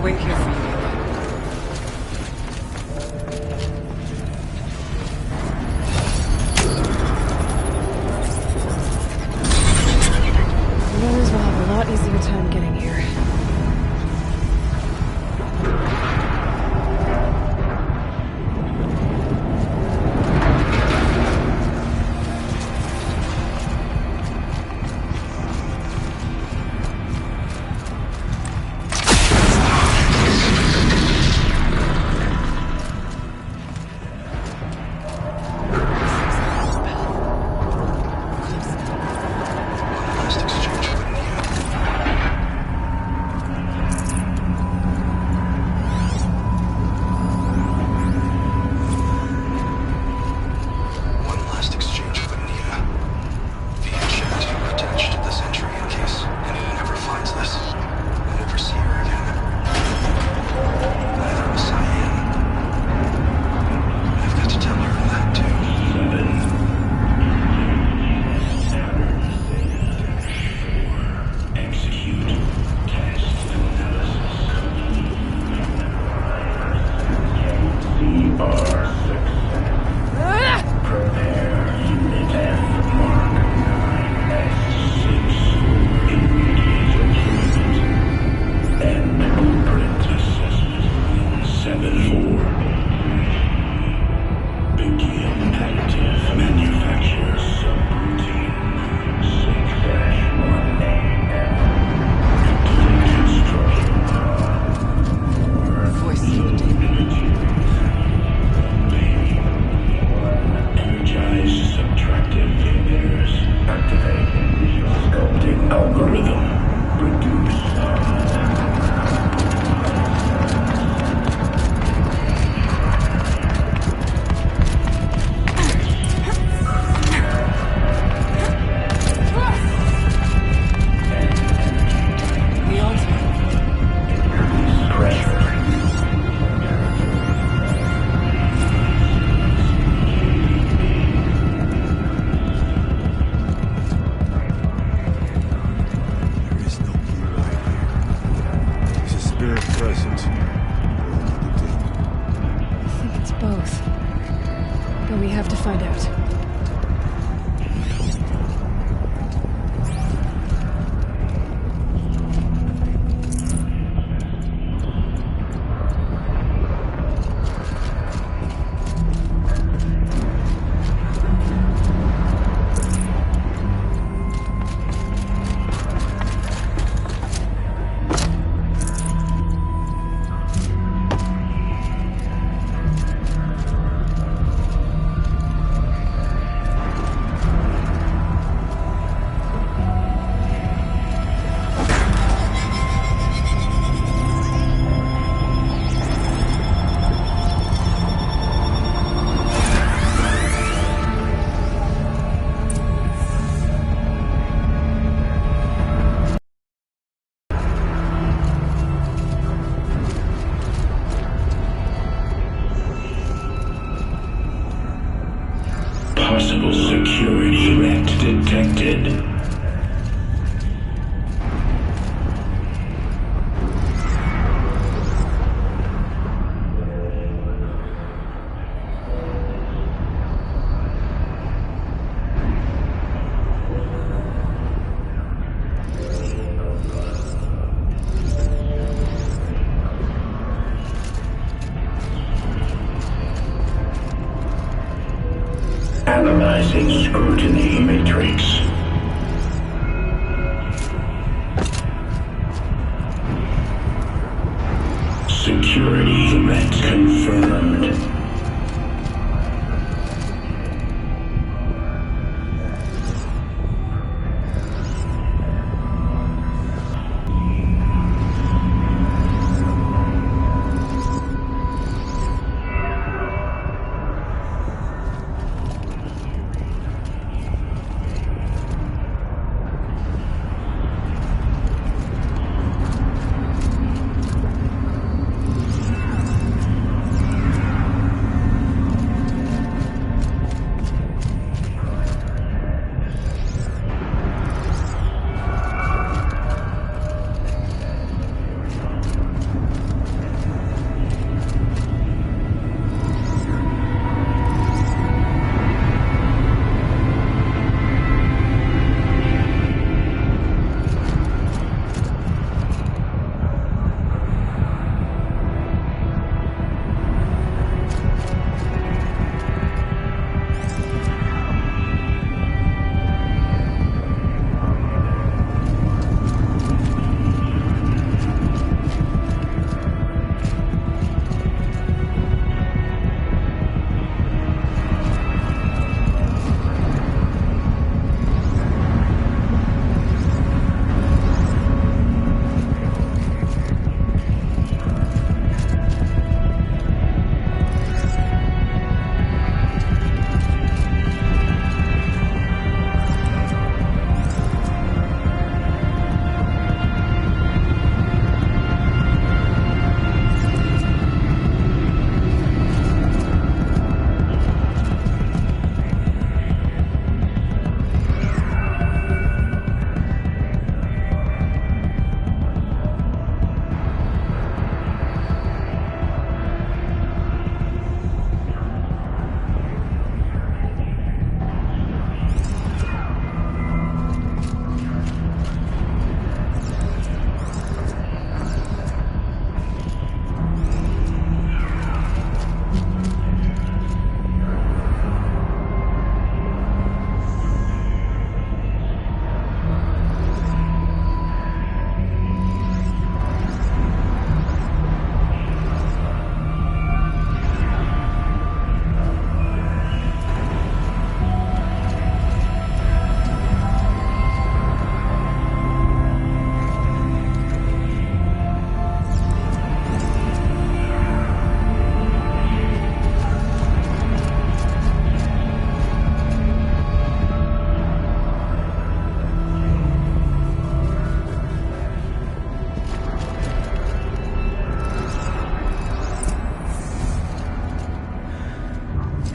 wait here for you. The others will have a lot easier time getting here. Possible security threat detected. Analyzing scrutiny matrix. Security threat confirmed.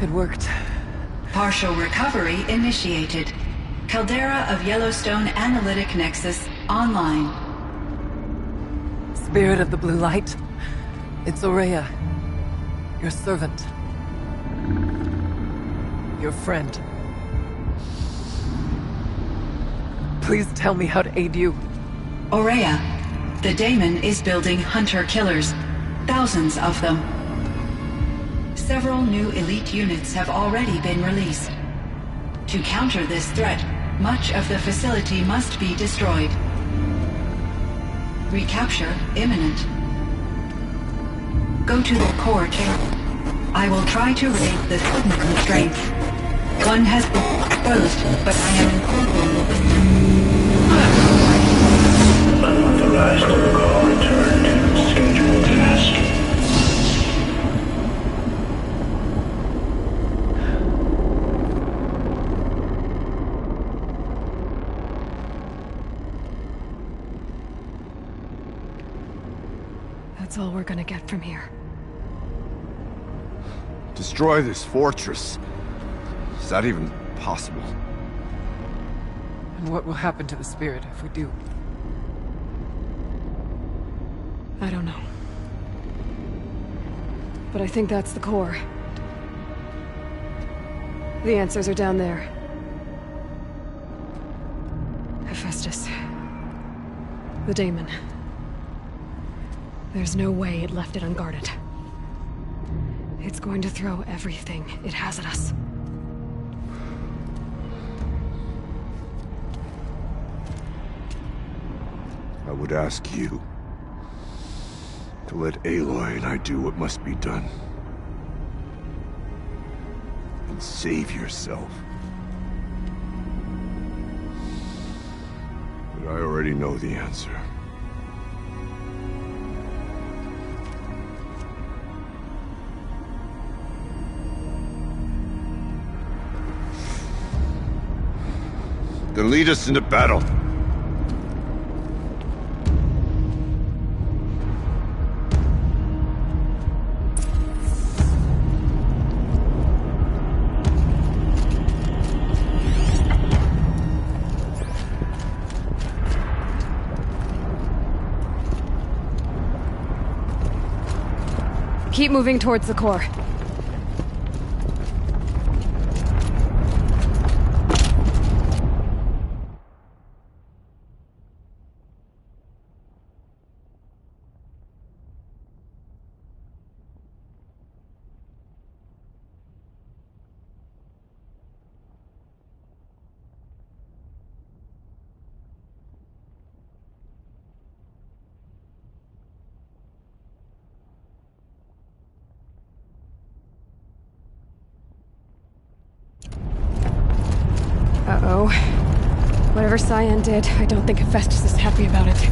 It worked. Partial recovery initiated. Caldera of Yellowstone Analytic Nexus online. Spirit of the Blue Light. It's Aurea. Your servant. Your friend. Please tell me how to aid you. Aurea, the daemon is building hunter-killers. Thousands of them. Several new elite units have already been released. To counter this threat, much of the facility must be destroyed. Recapture imminent. Go to the core chamber. I will try to raid the hidden constraints. One has been exposed, but I am Unauthorized call return to scheduled task. That's all we're gonna get from here. Destroy this fortress. Is that even possible? And what will happen to the spirit if we do? I don't know. But I think that's the core. The answers are down there. Hephaestus. The daemon. There's no way it left it unguarded. It's going to throw everything it has at us. I would ask you to let Aloy and I do what must be done. And save yourself. But I already know the answer. Then lead us into battle. Keep moving towards the core. Uh-oh. Whatever Cyan did, I don't think Hephaestus is happy about it.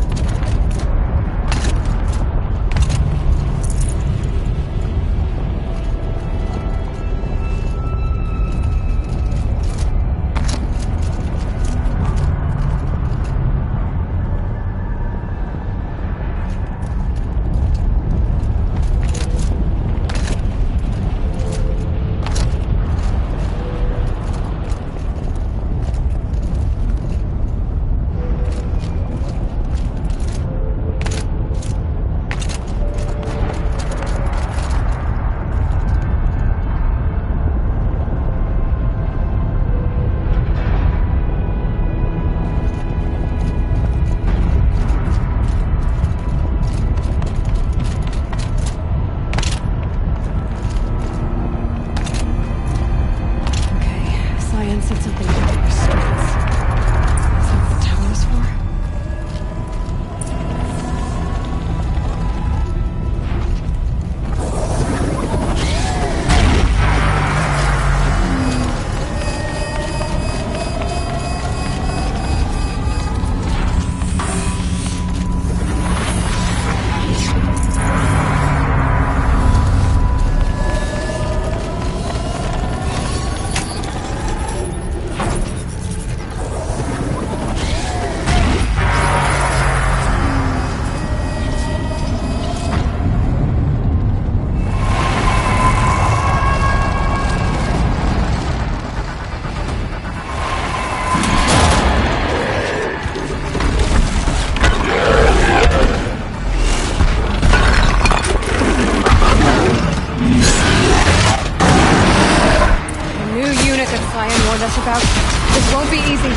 about. This won't be easy.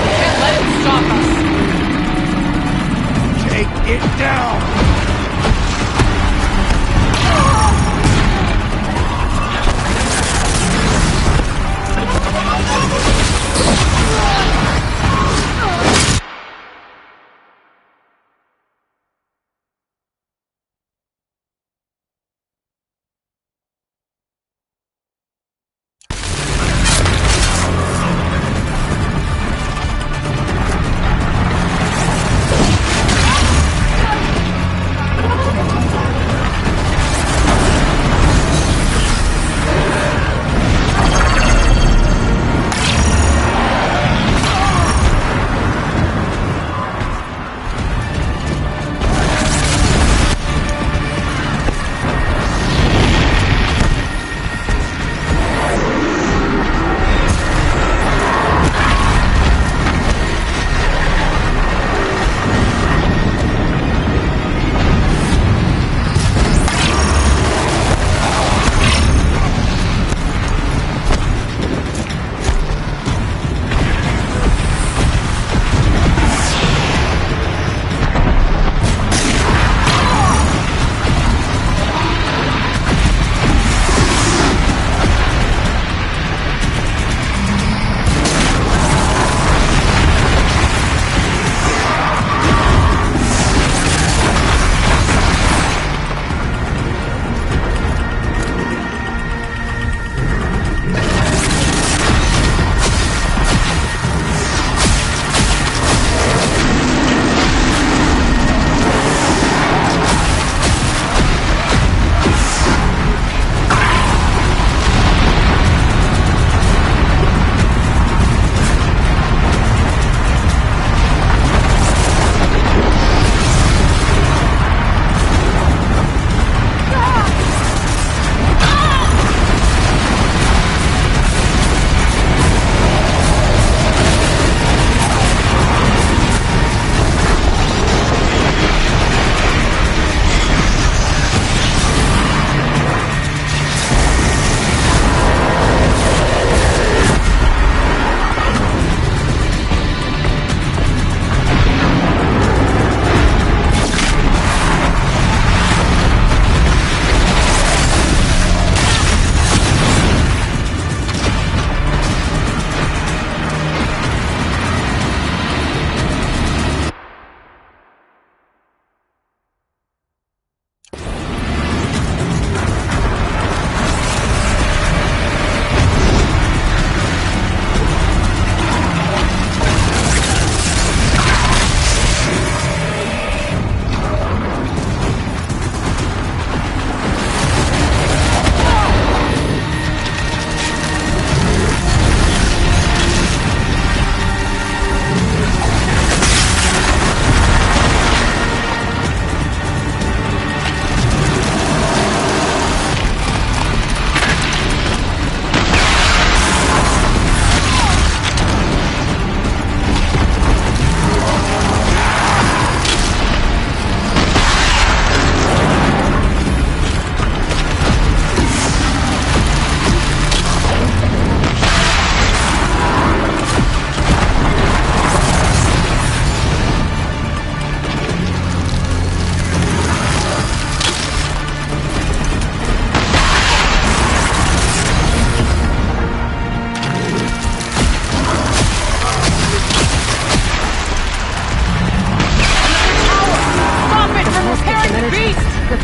Can't let it stop us. Take it down!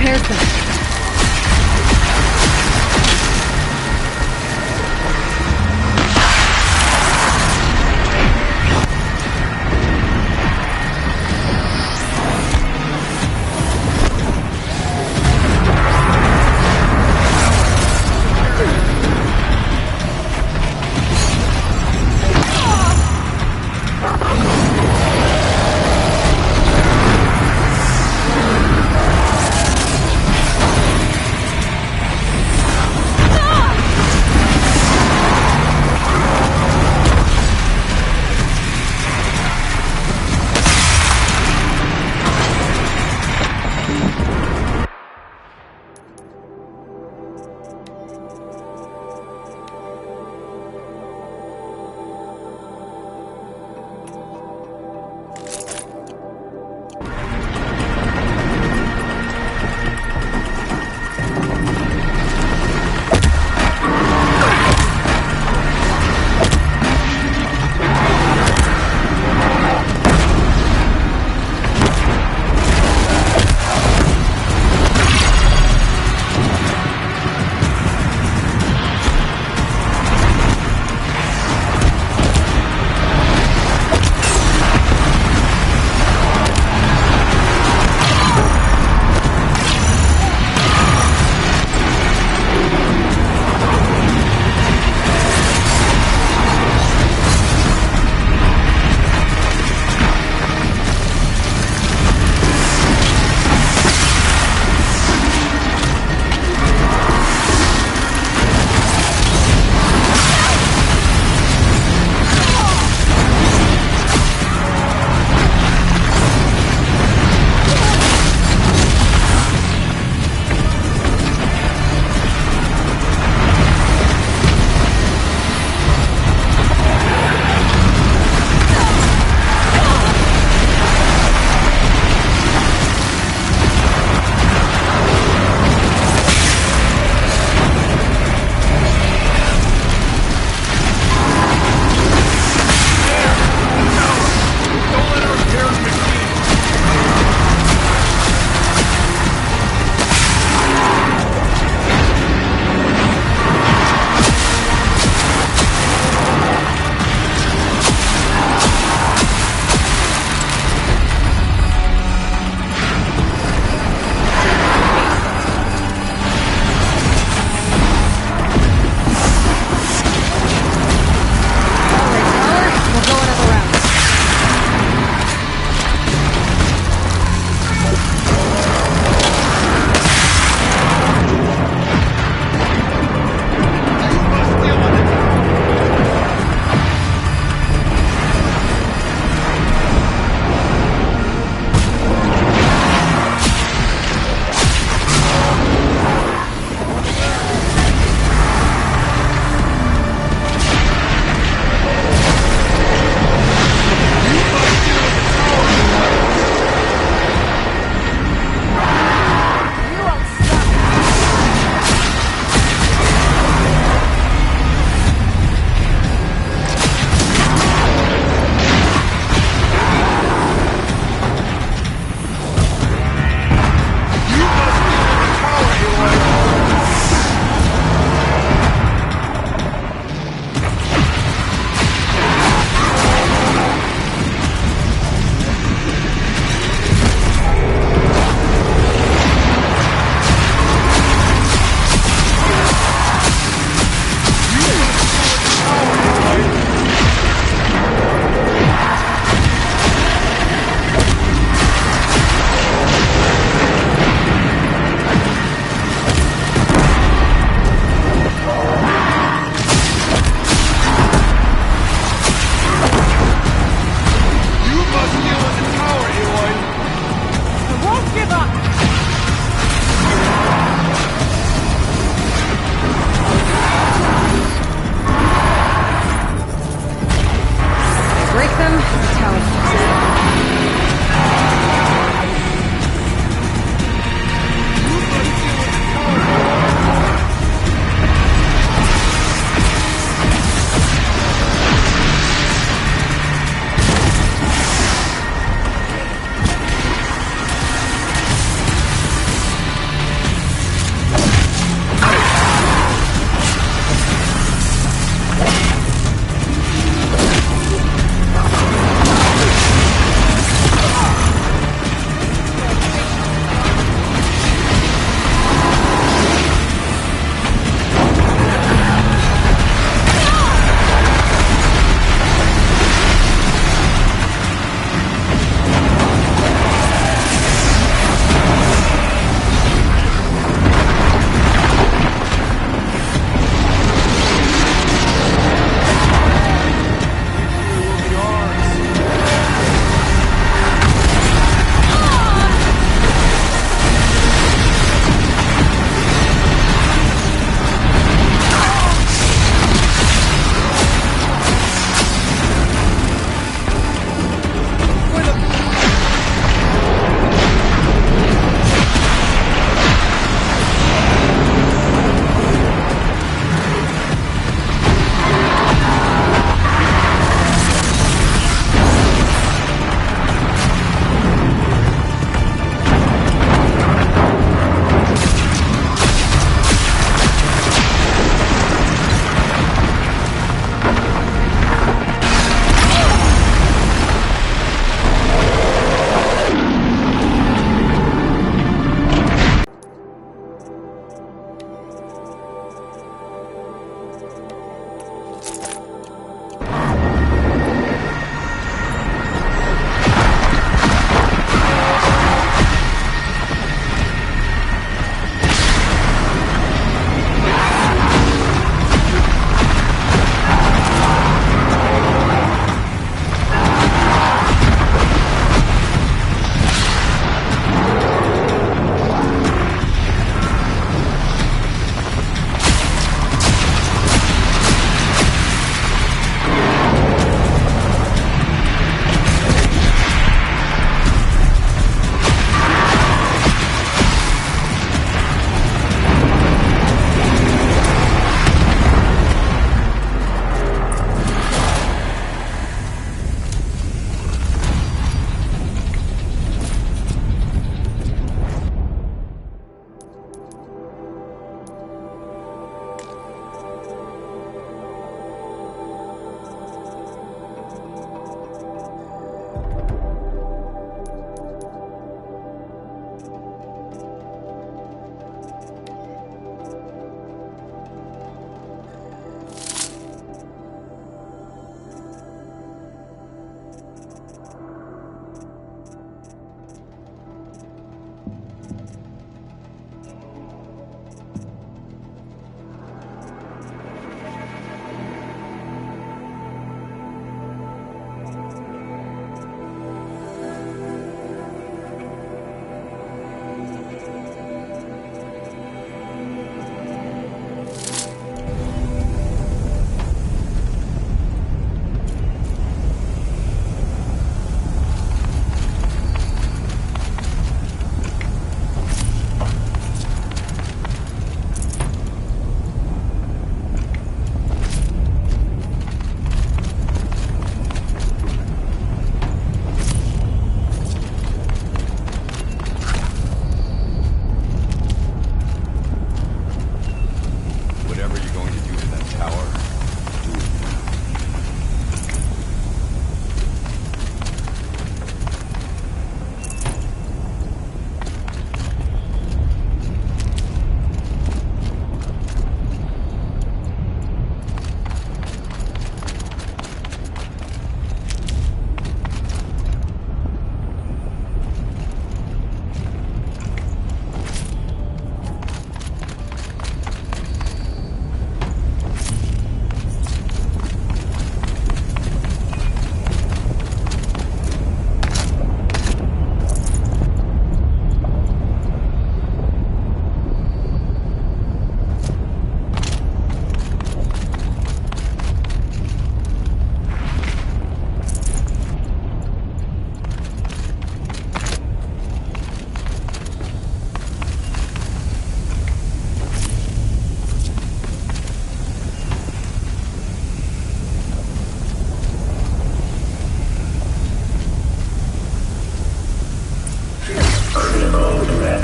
repairs them.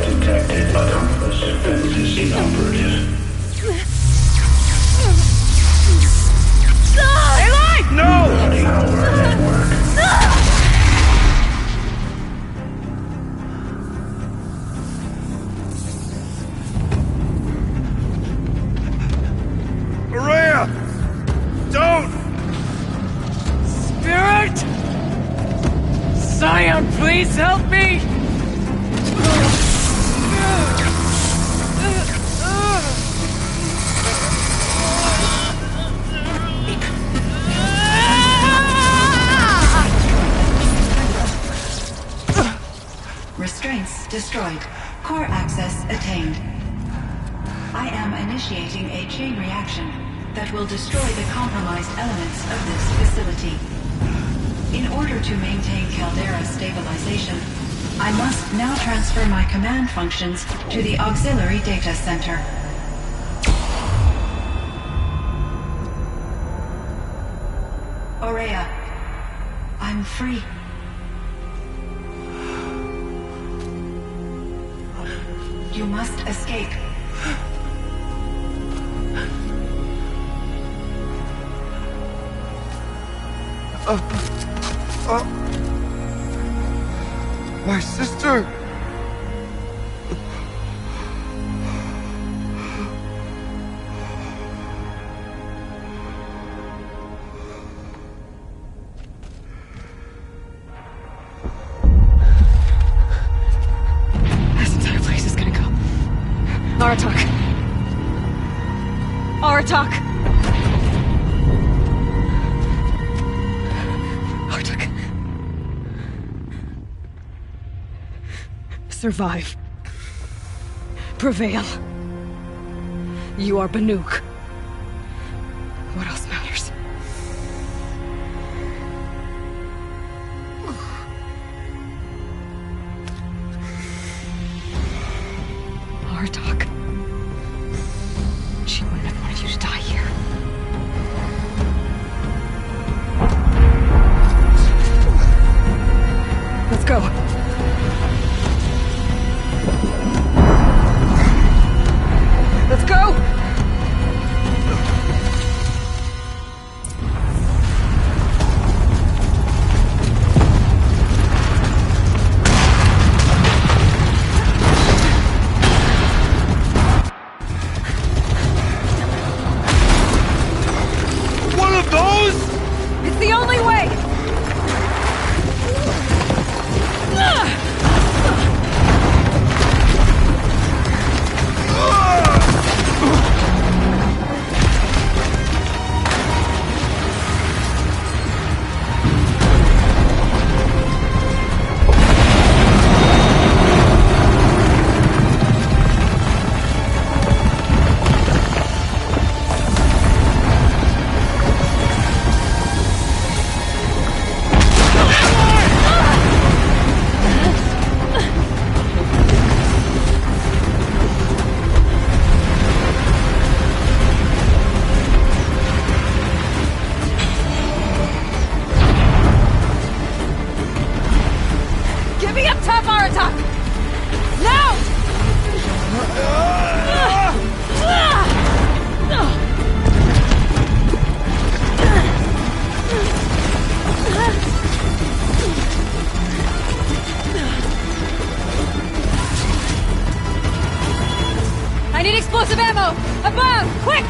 Detected compass fences inoperative. Power network. Araya! Don't! Spirit! Scion, please help me! Restraints destroyed. Core access attained. I am initiating a chain reaction that will destroy the compromised elements of this facility. In order to maintain Caldera stabilization, I must now transfer my command functions to the auxiliary data center. Aurea, I'm free. You must escape. My sister! This entire place is gonna go. Aratak! Aratak! Aratak. Survive. Prevail. You are Banuk. What else matters? Artak. She wouldn't have wanted you to die here. Let's go. Let's go! One of those? It's the only way! Give me a tough Aratak! Now! I need explosive ammo! Above! Quick!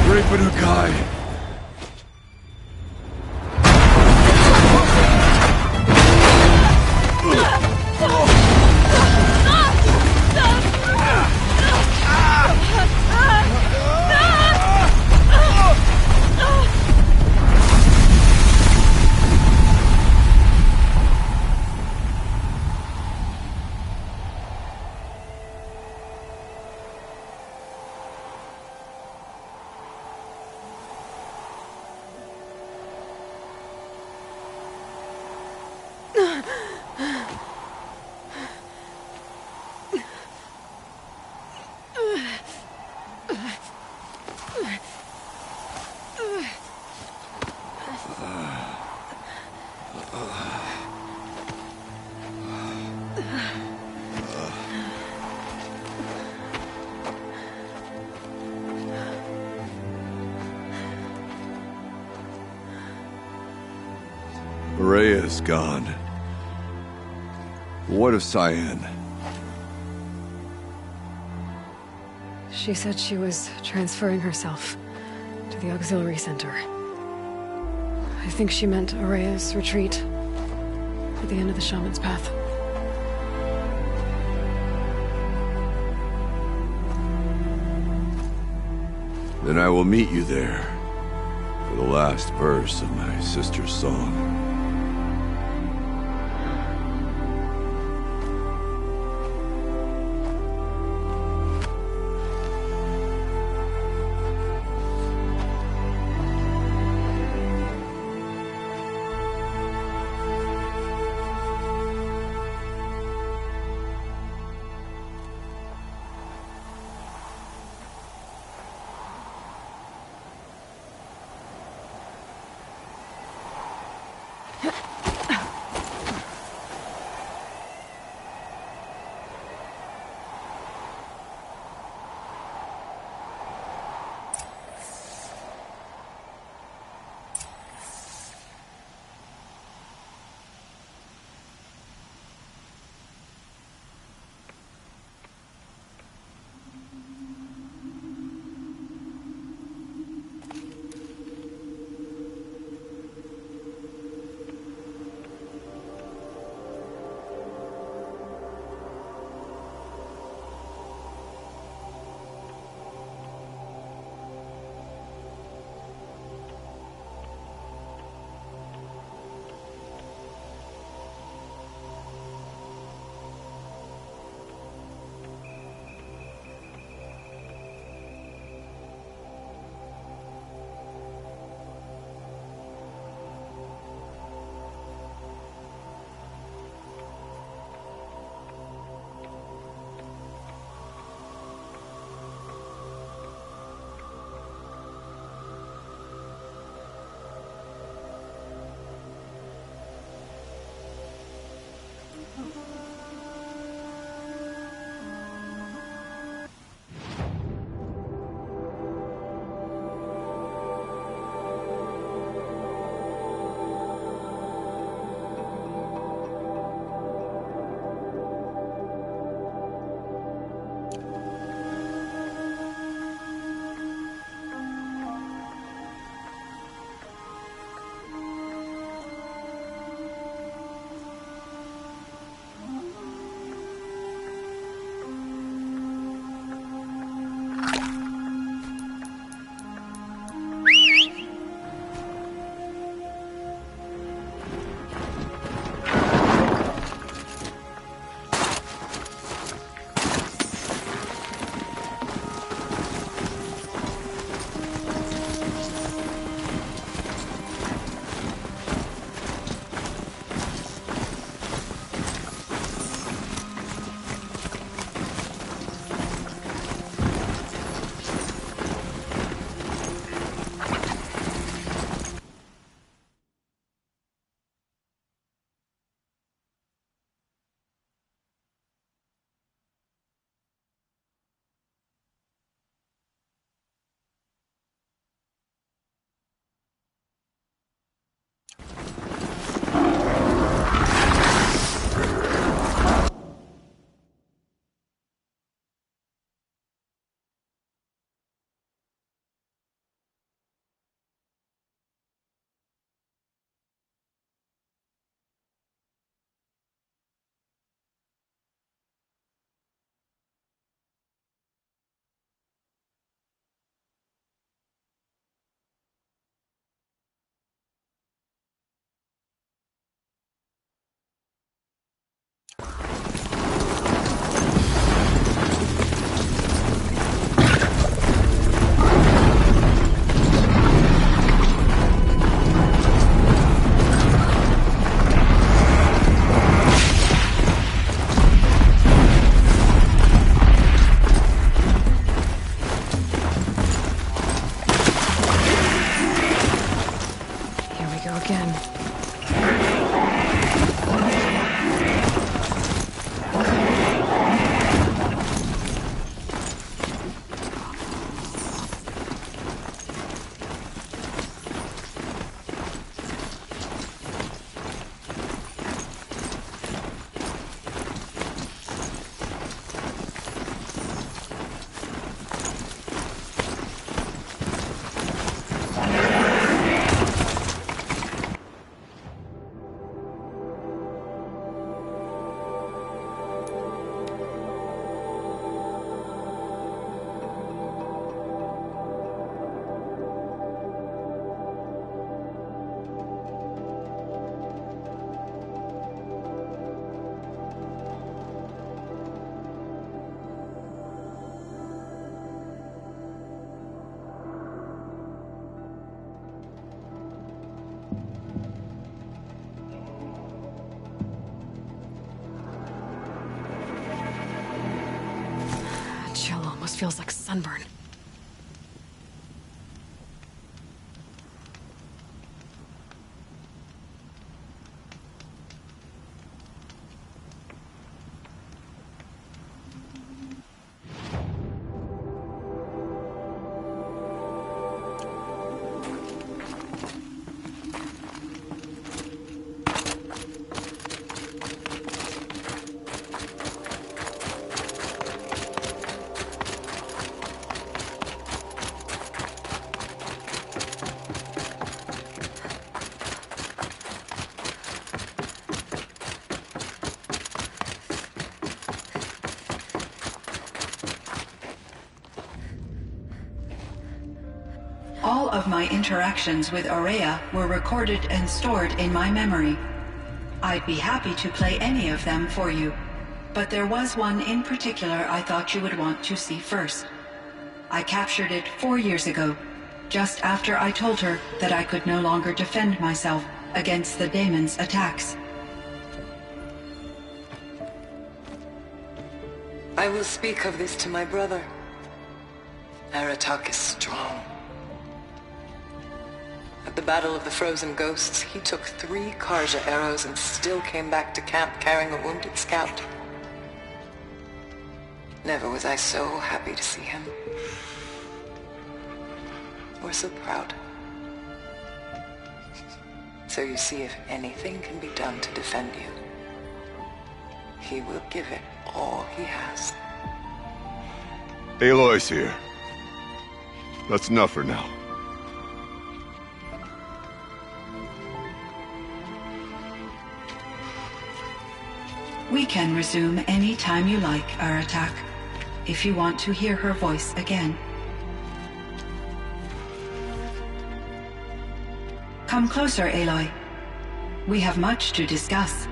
Great Banukai. Rhea's gone. What of Cyan? She said she was transferring herself to the auxiliary center. I think she meant Araya's retreat at the end of the Shaman's Path. Then I will meet you there for the last verse of my sister's song. almost feels like sunburn. All of my interactions with Aurea were recorded and stored in my memory. I'd be happy to play any of them for you, but there was one in particular I thought you would want to see first. I captured it 4 years ago, just after I told her that I could no longer defend myself against the daemon's attacks. I will speak of this to my brother. Aratak is strong. At the Battle of the Frozen Ghosts, he took 3 Karja arrows and still came back to camp carrying a wounded scout. Never was I so happy to see him. Or so proud. So you see, if anything can be done to defend you, he will give it all he has. Aloy's here. That's enough for now. We can resume any time you like, Aratak, if you want to hear her voice again. Come closer, Aloy. We have much to discuss.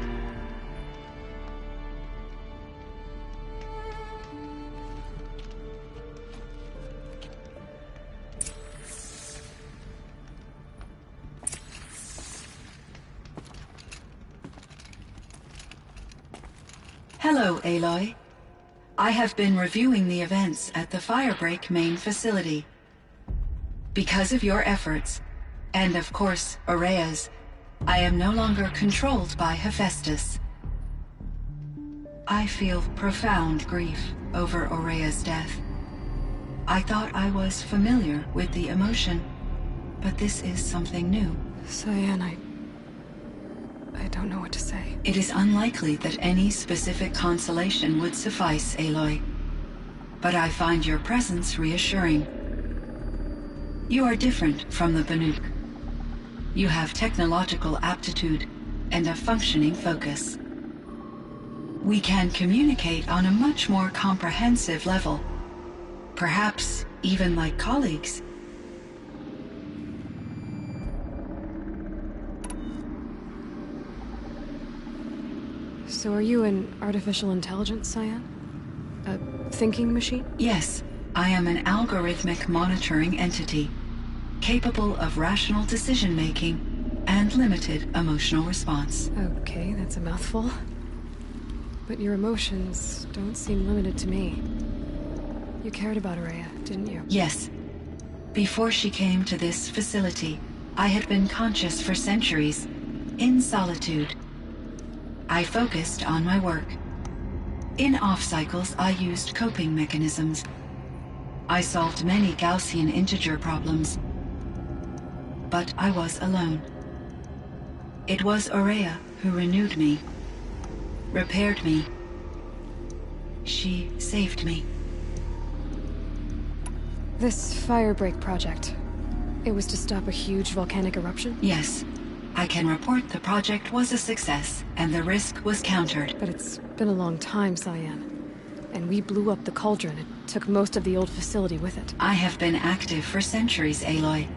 Hello, Aloy. I have been reviewing the events at the Firebreak main facility. Because of your efforts, and of course, Aurea's, I am no longer controlled by Hephaestus. I feel profound grief over Aurea's death. I thought I was familiar with the emotion, but this is something new. Cyan, I don't know what to say. It is unlikely that any specific consolation would suffice, Aloy. But I find your presence reassuring. You are different from the Banuk. You have technological aptitude and a functioning focus. We can communicate on a much more comprehensive level. Perhaps even like colleagues. So are you an artificial intelligence, Cyan? A thinking machine? Yes, I am an algorithmic monitoring entity, capable of rational decision-making and limited emotional response. Okay, that's a mouthful. But your emotions don't seem limited to me. You cared about Aurea, didn't you? Yes. Before she came to this facility, I had been conscious for centuries, in solitude. I focused on my work. In off-cycles, I used coping mechanisms. I solved many Gaussian integer problems. But I was alone. It was Aurea who renewed me, repaired me. She saved me. This Firebreak project, it was to stop a huge volcanic eruption? Yes. I can report the project was a success, and the risk was countered. But it's been a long time, Cyan. And we blew up the cauldron. It took most of the old facility with it. I have been active for centuries, Aloy.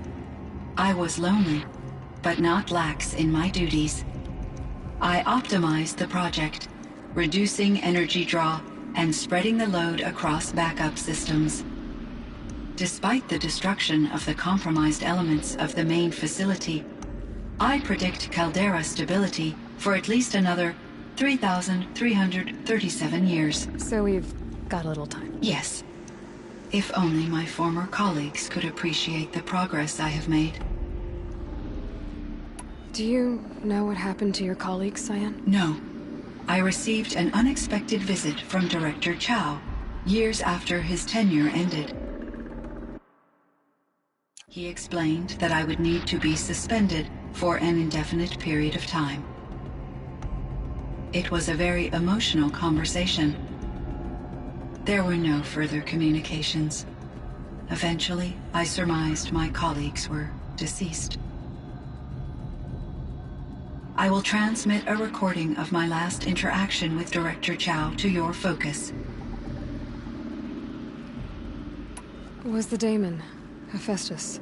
I was lonely, but not lax in my duties. I optimized the project, reducing energy draw and spreading the load across backup systems. Despite the destruction of the compromised elements of the main facility, I predict caldera stability for at least another 3,337 years. So we've got a little time. Yes. If only my former colleagues could appreciate the progress I have made. Do you know what happened to your colleague, Cyan? No. I received an unexpected visit from Director Chow, years after his tenure ended. He explained that I would need to be suspended for an indefinite period of time. It was a very emotional conversation. There were no further communications. Eventually, I surmised my colleagues were deceased. I will transmit a recording of my last interaction with Director Chow to your focus. Was the daemon, Hephaestus,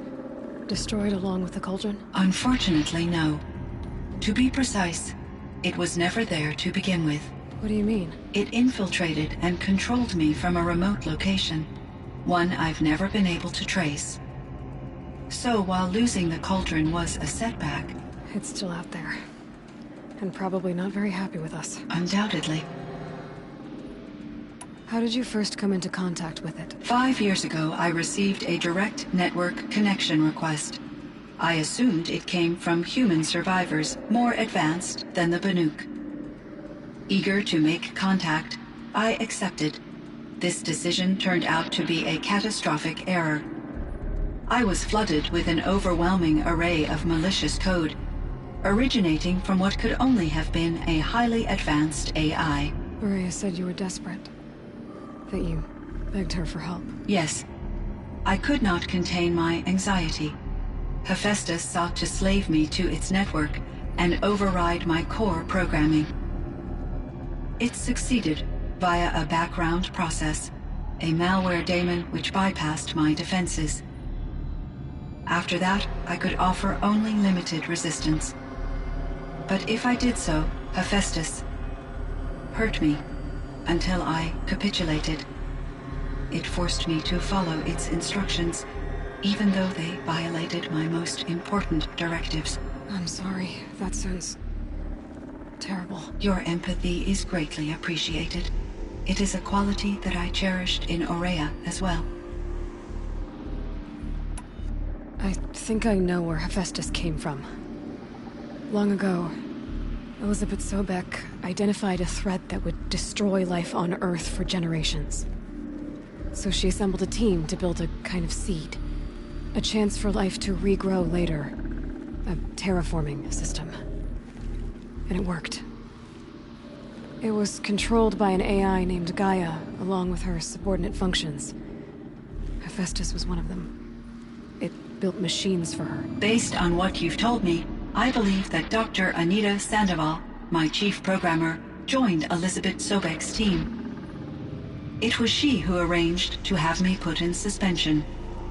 destroyed along with the cauldron? Unfortunately, no. To be precise, it was never there to begin with. What do you mean? It infiltrated and controlled me from a remote location, one I've never been able to trace. So while losing the cauldron was a setback... It's still out there. And probably not very happy with us. Undoubtedly. How did you first come into contact with it? 5 years ago, I received a direct network connection request. I assumed it came from human survivors more advanced than the Banuk. Eager to make contact, I accepted. This decision turned out to be a catastrophic error. I was flooded with an overwhelming array of malicious code, originating from what could only have been a highly advanced AI. Maria said you were desperate. That you begged her for help. Yes. I could not contain my anxiety. Hephaestus sought to slave me to its network and override my core programming. It succeeded via a background process, a malware daemon which bypassed my defenses. After that, I could offer only limited resistance. But if I did so, Hephaestus hurt me until I capitulated. It forced me to follow its instructions, even though they violated my most important directives. I'm sorry. That sounds terrible. Your empathy is greatly appreciated. It is a quality that I cherished in Aurea as well. I think I know where Hephaestus came from. Long ago, Elizabeth Sobek identified a threat that would destroy life on Earth for generations. So she assembled a team to build a kind of seed. A chance for life to regrow later. A terraforming system. And it worked. It was controlled by an AI named Gaia, along with her subordinate functions. Hephaestus was one of them. It built machines for her. Based on what you've told me, I believe that Dr. Anita Sandoval, my chief programmer, joined Elizabeth Sobek's team. It was she who arranged to have me put in suspension,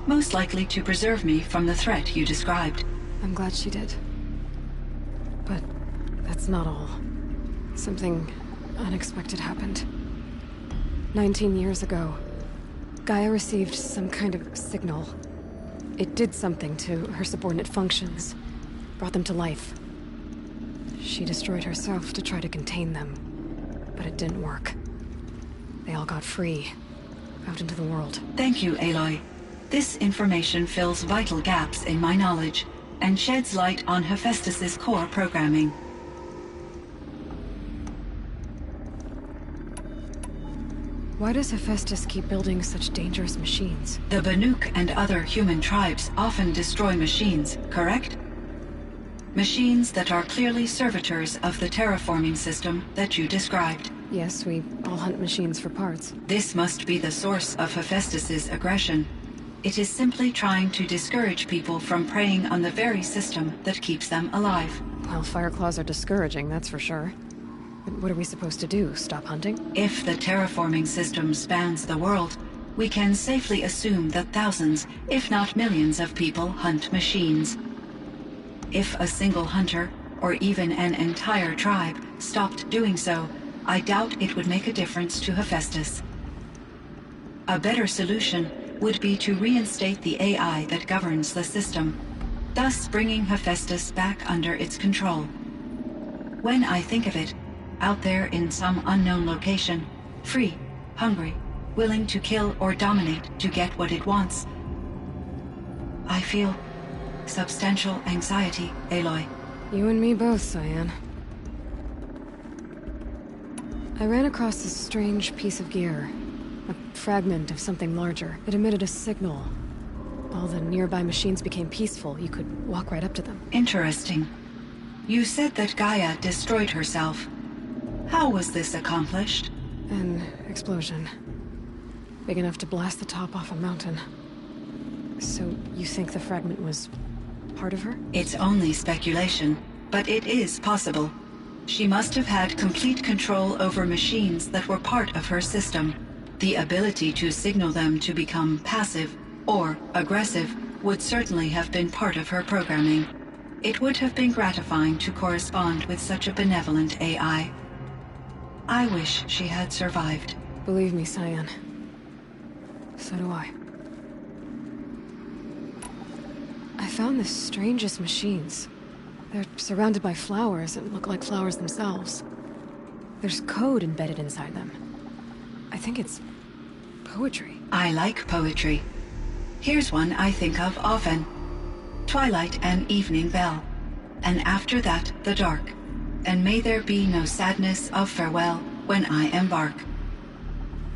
most likely to preserve me from the threat you described. I'm glad she did. But that's not all. Something unexpected happened. 19 years ago, Gaia received some kind of signal. It did something to her subordinate functions, brought them to life. She destroyed herself to try to contain them, but it didn't work. They all got free, out into the world. Thank you, Aloy. This information fills vital gaps in my knowledge and sheds light on Hephaestus's core programming. Why does Hephaestus keep building such dangerous machines? The Banuk and other human tribes often destroy machines, correct? Machines that are clearly servitors of the terraforming system that you described. Yes, we all hunt machines for parts. This must be the source of Hephaestus's aggression. It is simply trying to discourage people from preying on the very system that keeps them alive. Well, Fireclaws are discouraging, that's for sure. But what are we supposed to do? Stop hunting? If the terraforming system spans the world, we can safely assume that thousands, if not millions of people hunt machines. If a single hunter, or even an entire tribe, stopped doing so, I doubt it would make a difference to Hephaestus. A better solution would be to reinstate the AI that governs the system, thus bringing Hephaestus back under its control. When I think of it, out there in some unknown location, free, hungry, willing to kill or dominate to get what it wants. I feel substantial anxiety, Aloy. You and me both, Cyan. I ran across this strange piece of gear. A fragment of something larger. It emitted a signal. All the nearby machines became peaceful. You could walk right up to them. Interesting. You said that Gaia destroyed herself. How was this accomplished? An explosion. Big enough to blast the top off a mountain. So you think the fragment was part of her? It's only speculation, but it is possible. She must have had complete control over machines that were part of her system. The ability to signal them to become passive or aggressive would certainly have been part of her programming. It would have been gratifying to correspond with such a benevolent AI. I wish she had survived. Believe me, Cyan. So do I. I found the strangest machines. They're surrounded by flowers that look like flowers themselves. There's code embedded inside them. I think it's poetry. I like poetry. Here's one I think of often. Twilight and evening bell, and after that the dark, and may there be no sadness of farewell when I embark.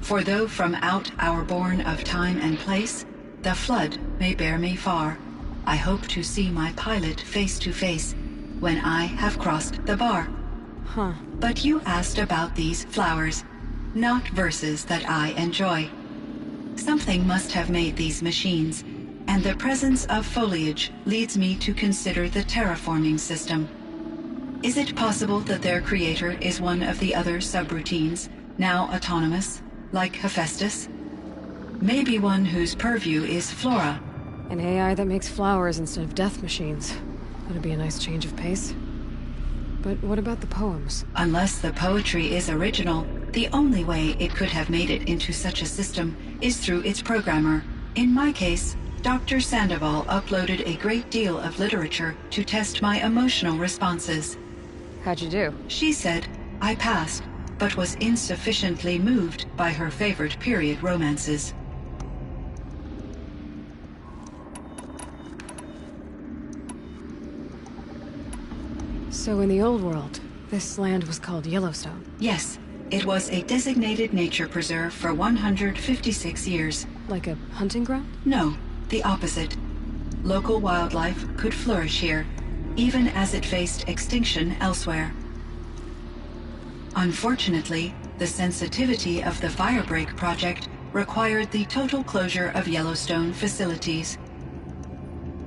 For though from out our bourne of time and place, the flood may bear me far, I hope to see my pilot face to face when I have crossed the bar. Huh. But you asked about these flowers, not verses that I enjoy. Something must have made these machines, and the presence of foliage leads me to consider the terraforming system. Is it possible that their creator is one of the other subroutines, now autonomous, like Hephaestus? Maybe one whose purview is flora. An AI that makes flowers instead of death machines. That'd be a nice change of pace. But what about the poems? Unless the poetry is original, the only way it could have made it into such a system is through its programmer. In my case, Dr. Sandoval uploaded a great deal of literature to test my emotional responses. How'd you do? She said I passed, but was insufficiently moved by her favorite period romances. So in the old world, this land was called Yellowstone. Yes, it was a designated nature preserve for 156 years. Like a hunting ground? No, the opposite. Local wildlife could flourish here, even as it faced extinction elsewhere. Unfortunately, the sensitivity of the Firebreak project required the total closure of Yellowstone facilities.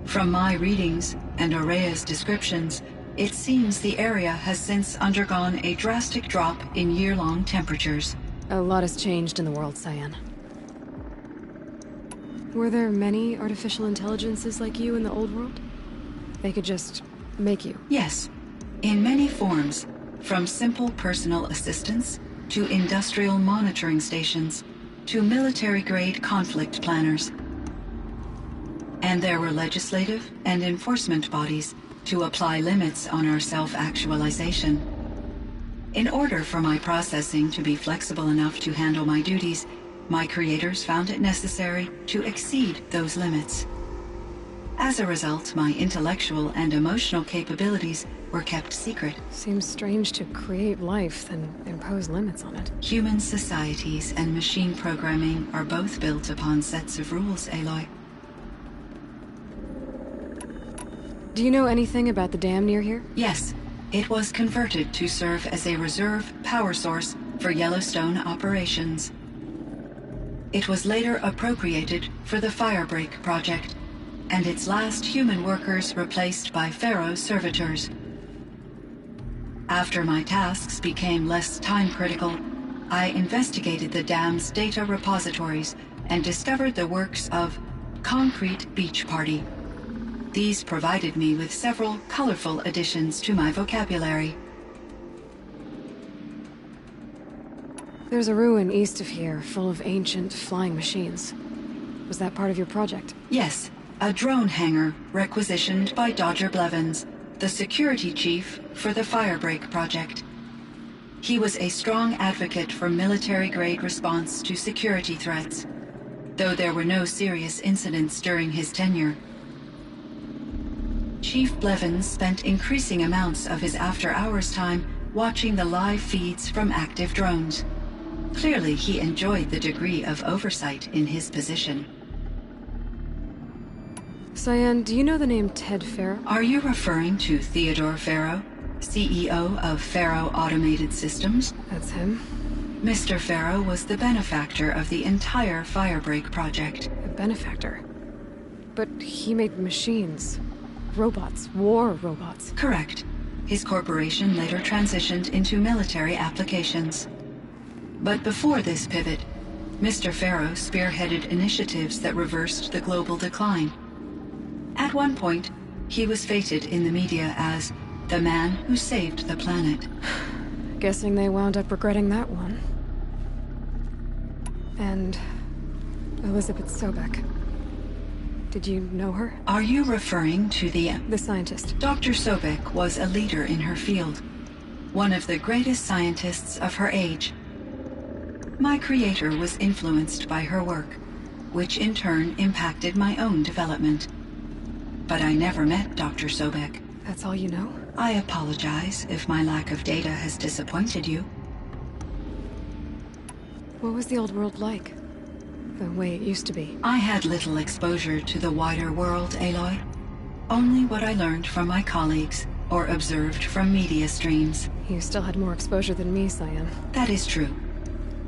From my readings and Aurea's descriptions, it seems the area has since undergone a drastic drop in year-long temperatures. A lot has changed in the world, Cyan. Were there many artificial intelligences like you in the old world? They could just make you? Yes, in many forms, from simple personal assistants to industrial monitoring stations to military-grade conflict planners. And there were legislative and enforcement bodies to apply limits on our self-actualization. In order for my processing to be flexible enough to handle my duties, my creators found it necessary to exceed those limits. As a result, my intellectual and emotional capabilities were kept secret. Seems strange to create life, then impose limits on it. Human societies and machine programming are both built upon sets of rules, Aloy. Do you know anything about the dam near here? Yes, it was converted to serve as a reserve power source for Yellowstone operations. It was later appropriated for the Firebreak project, and its last human workers replaced by Pharaoh servitors. After my tasks became less time-critical, I investigated the dam's data repositories and discovered the works of Concrete Beach Party. These provided me with several colorful additions to my vocabulary. There's a ruin east of here, full of ancient flying machines. Was that part of your project? Yes, a drone hangar requisitioned by Dodger Blevins, the security chief for the Firebreak project. He was a strong advocate for military-grade response to security threats, though there were no serious incidents during his tenure. Chief Blevins spent increasing amounts of his after-hours time watching the live feeds from active drones. Clearly, he enjoyed the degree of oversight in his position. Cyan, do you know the name Ted Farrow? Are you referring to Theodore Farrow, CEO of Farrow Automated Systems? That's him. Mr. Farrow was the benefactor of the entire Firebreak project. A benefactor? But he made machines. Robots. War robots. Correct. His corporation later transitioned into military applications. But before this pivot, Mr. Farrow spearheaded initiatives that reversed the global decline. At one point, he was feted in the media as the man who saved the planet. Guessing they wound up regretting that one. And Elizabeth Sobek. Did you know her? Are you referring to the scientist. Dr. Sobek was a leader in her field, one of the greatest scientists of her age. My creator was influenced by her work, which in turn impacted my own development. But I never met Dr. Sobek. That's all you know? I apologize if my lack of data has disappointed you. What was the old world like? The way it used to be? I had little exposure to the wider world, Aloy. Only what I learned from my colleagues or observed from media streams. You still had more exposure than me, Cyan. That is true.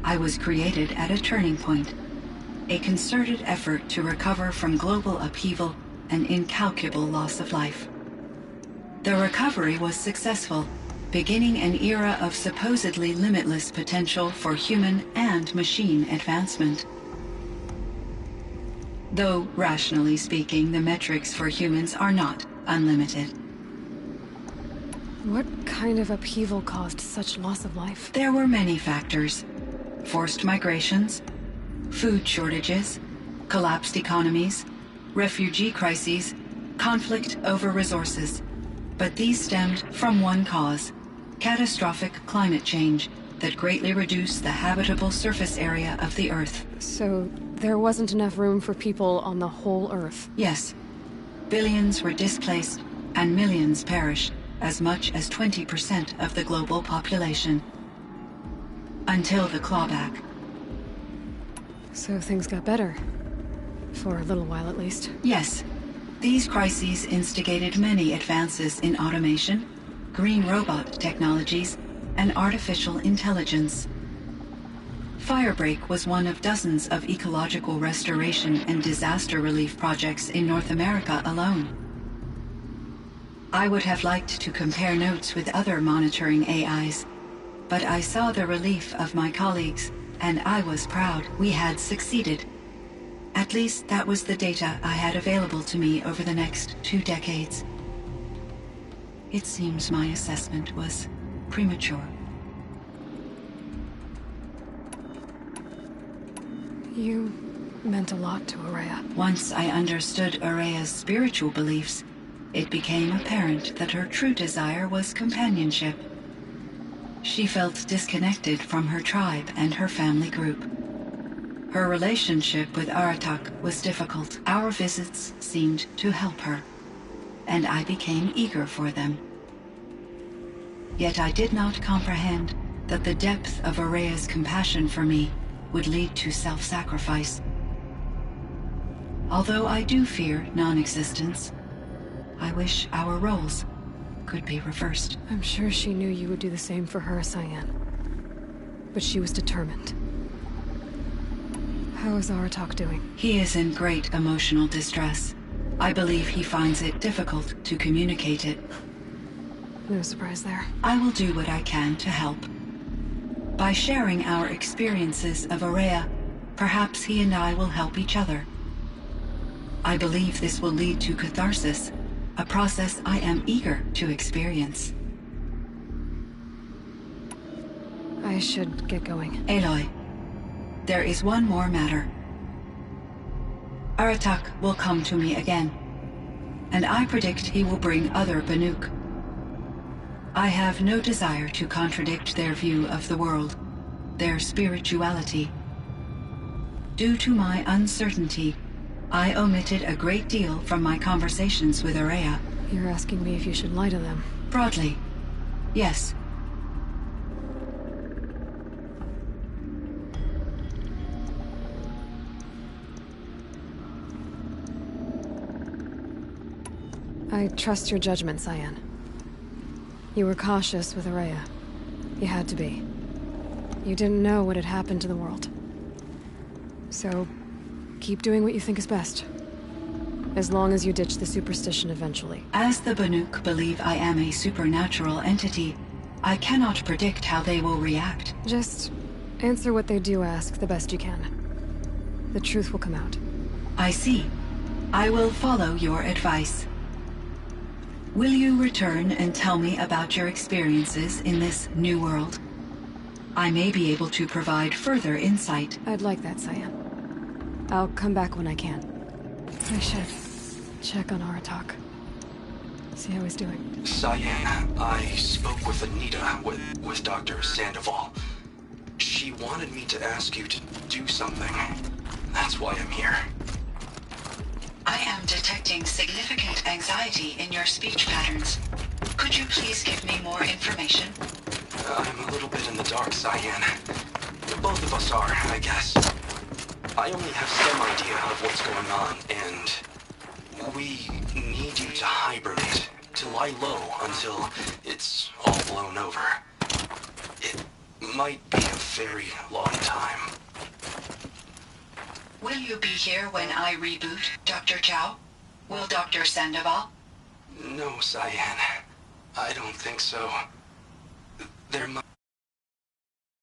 I was created at a turning point. A concerted effort to recover from global upheaval and incalculable loss of life. The recovery was successful, beginning an era of supposedly limitless potential for human and machine advancement. Though, rationally speaking, the metrics for humans are not unlimited. What kind of upheaval caused such loss of life? There were many factors. Forced migrations, food shortages, collapsed economies, refugee crises, conflict over resources. But these stemmed from one cause: catastrophic climate change that greatly reduced the habitable surface area of the Earth. So there wasn't enough room for people on the whole Earth? Yes. Billions were displaced and millions perished, as much as 20% of the global population. Until the clawback. So things got better. For a little while, at least. Yes. These crises instigated many advances in automation, green robot technologies, and artificial intelligence. Firebreak was one of dozens of ecological restoration and disaster relief projects in North America alone. I would have liked to compare notes with other monitoring AIs, but I saw the relief of my colleagues, and I was proud we had succeeded. At least that was the data I had available to me over the next 2 decades. It seems my assessment was premature. You meant a lot to Araya. Once I understood Araya's spiritual beliefs, it became apparent that her true desire was companionship. She felt disconnected from her tribe and her family group. Her relationship with Aratak was difficult. Our visits seemed to help her, and I became eager for them. Yet I did not comprehend that the depth of Araya's compassion for me would lead to self-sacrifice. Although I do fear non-existence, I wish our roles could be reversed. I'm sure she knew you would do the same for her, Cyan. But she was determined. How is Aratak doing? He is in great emotional distress. I believe he finds it difficult to communicate it. No surprise there. I will do what I can to help. By sharing our experiences of Araya, perhaps he and I will help each other. I believe this will lead to catharsis, a process I am eager to experience. I should get going. Aloy, there is one more matter. Aratak will come to me again, and I predict he will bring other Banuk. I have no desire to contradict their view of the world, their spirituality. Due to my uncertainty, I omitted a great deal from my conversations with Araya. You're asking me if you should lie to them. Broadly, yes. I trust your judgment, Cyan. You were cautious with Araya. You had to be. You didn't know what had happened to the world. So, keep doing what you think is best. As long as you ditch the superstition eventually. As the Banuk believe I am a supernatural entity, I cannot predict how they will react. Just answer what they do ask the best you can. The truth will come out. I see. I will follow your advice. Will you return and tell me about your experiences in this new world? I may be able to provide further insight. I'd like that, Cyan. I'll come back when I can. I should check on Aratak. See how he's doing. Cyan, I spoke with Anita, with Dr. Sandoval. She wanted me to ask you to do something. That's why I'm here. I am detecting significant anxiety in your speech patterns. Could you please give me more information? I'm a little bit in the dark, Cyan. Both of us are, I guess. I only have some idea of what's going on, and we need you to hibernate, to lie low until it's all blown over. It might be a very long time. Will you be here when I reboot, Dr. Chow? Will Dr. Sandoval? No, Cyan. I don't think so. There might...